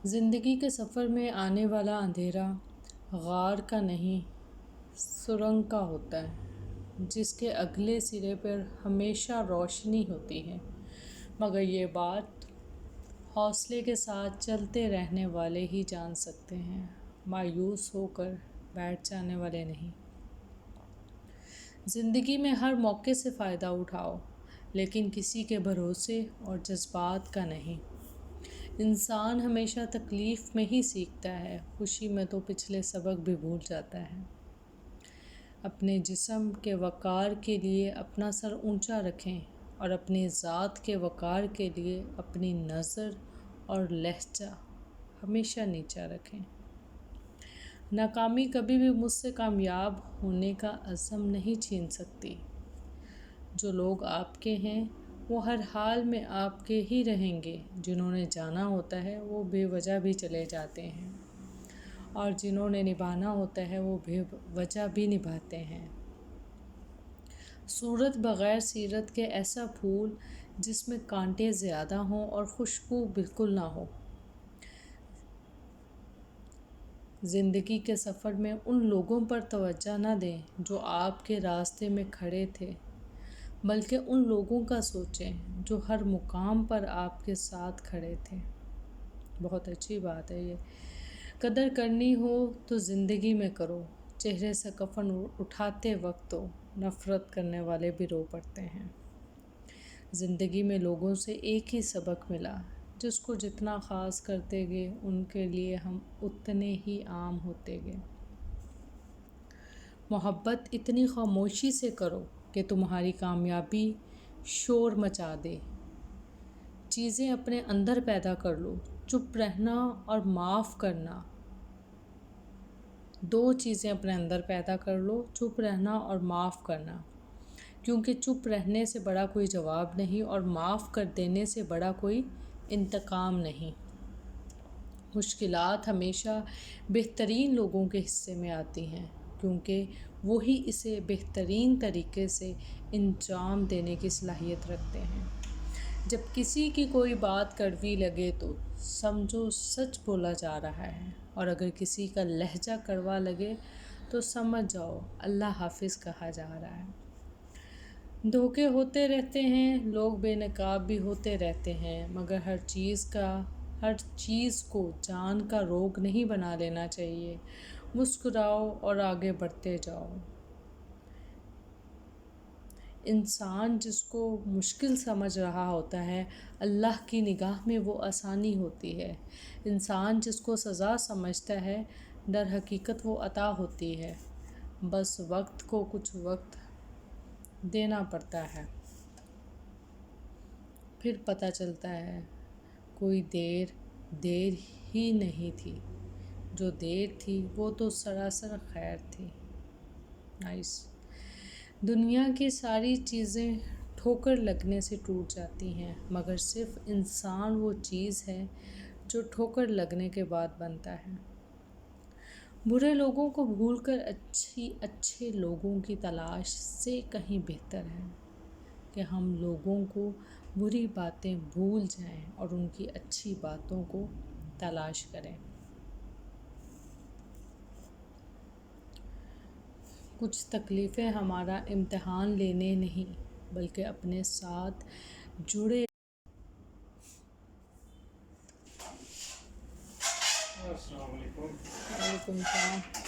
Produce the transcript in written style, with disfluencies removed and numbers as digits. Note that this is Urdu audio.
زندگی کے سفر میں آنے والا اندھیرا غار کا نہیں سرنگ کا ہوتا ہے، جس کے اگلے سرے پر ہمیشہ روشنی ہوتی ہے، مگر یہ بات حوصلے کے ساتھ چلتے رہنے والے ہی جان سکتے ہیں، مایوس ہو کر بیٹھ جانے والے نہیں۔ زندگی میں ہر موقع سے فائدہ اٹھاؤ، لیکن کسی کے بھروسے اور جذبات کا نہیں۔ انسان ہمیشہ تکلیف میں ہی سیکھتا ہے، خوشی میں تو پچھلے سبق بھی بھول جاتا ہے۔ اپنے جسم کے وقار کے لیے اپنا سر اونچا رکھیں اور اپنی ذات کے وقار کے لیے اپنی نظر اور لہجہ ہمیشہ نیچا رکھیں۔ ناکامی کبھی بھی مجھ سے کامیاب ہونے کا عزم نہیں چھین سکتی۔ جو لوگ آپ کے ہیں وہ ہر حال میں آپ کے ہی رہیں گے، جنہوں نے جانا ہوتا ہے وہ بے وجہ بھی چلے جاتے ہیں، اور جنہوں نے نبھانا ہوتا ہے وہ بے وجہ بھی نبھاتے ہیں۔ صورت بغیر سیرت کے ایسا پھول جس میں کانٹے زیادہ ہوں اور خوشبو بالکل نہ ہو۔ زندگی کے سفر میں ان لوگوں پر توجہ نہ دیں جو آپ کے راستے میں کھڑے تھے، بلکہ ان لوگوں کا سوچیں جو ہر مقام پر آپ کے ساتھ کھڑے تھے۔ بہت اچھی بات ہے یہ۔ قدر کرنی ہو تو زندگی میں کرو، چہرے سے کفن اٹھاتے وقت تو نفرت کرنے والے بھی رو پڑتے ہیں۔ زندگی میں لوگوں سے ایک ہی سبق ملا، جس کو جتنا خاص کرتے گئے ان کے لیے ہم اتنے ہی عام ہوتے گئے۔ محبت اتنی خاموشی سے کرو کہ تمہاری کامیابی شور مچا دے۔ چیزیں اپنے اندر پیدا کر لو، چپ رہنا اور معاف کرنا۔ دو چیزیں اپنے اندر پیدا کر لو، چپ رہنا اور معاف کرنا، کیونکہ چپ رہنے سے بڑا کوئی جواب نہیں اور معاف کر دینے سے بڑا کوئی انتقام نہیں۔ مشکلات ہمیشہ بہترین لوگوں کے حصے میں آتی ہیں، کیونکہ وہی اسے بہترین طریقے سے انجام دینے کی صلاحیت رکھتے ہیں۔ جب کسی کی کوئی بات کڑوی لگے تو سمجھو سچ بولا جا رہا ہے، اور اگر کسی کا لہجہ کڑوا لگے تو سمجھ جاؤ اللہ حافظ کہا جا رہا ہے۔ دھوکے ہوتے رہتے ہیں، لوگ بے نقاب بھی ہوتے رہتے ہیں، مگر ہر چیز کو جان کا روگ نہیں بنا لینا چاہیے۔ مسکراؤ اور آگے بڑھتے جاؤ۔ انسان جس کو مشکل سمجھ رہا ہوتا ہے، اللہ کی نگاہ میں وہ آسانی ہوتی ہے۔ انسان جس کو سزا سمجھتا ہے، در حقیقت وہ عطا ہوتی ہے۔ بس وقت کو کچھ وقت دینا پڑتا ہے، پھر پتہ چلتا ہے کوئی دیر ہی نہیں تھی، جو دیر تھی وہ تو سراسر خیر تھی۔ نائس۔ دنیا کی ساری چیزیں ٹھوکر لگنے سے ٹوٹ جاتی ہیں، مگر صرف انسان وہ چیز ہے جو ٹھوکر لگنے کے بعد بنتا ہے۔ برے لوگوں کو بھول کر اچھے لوگوں کی تلاش سے کہیں بہتر ہے کہ ہم لوگوں کو بری باتیں بھول جائیں اور ان کی اچھی باتوں کو تلاش کریں۔ کچھ تکلیفیں ہمارا امتحان لینے نہیں، بلکہ اپنے ساتھ جڑے۔ السلام علیکم۔ وعلیکم السلام۔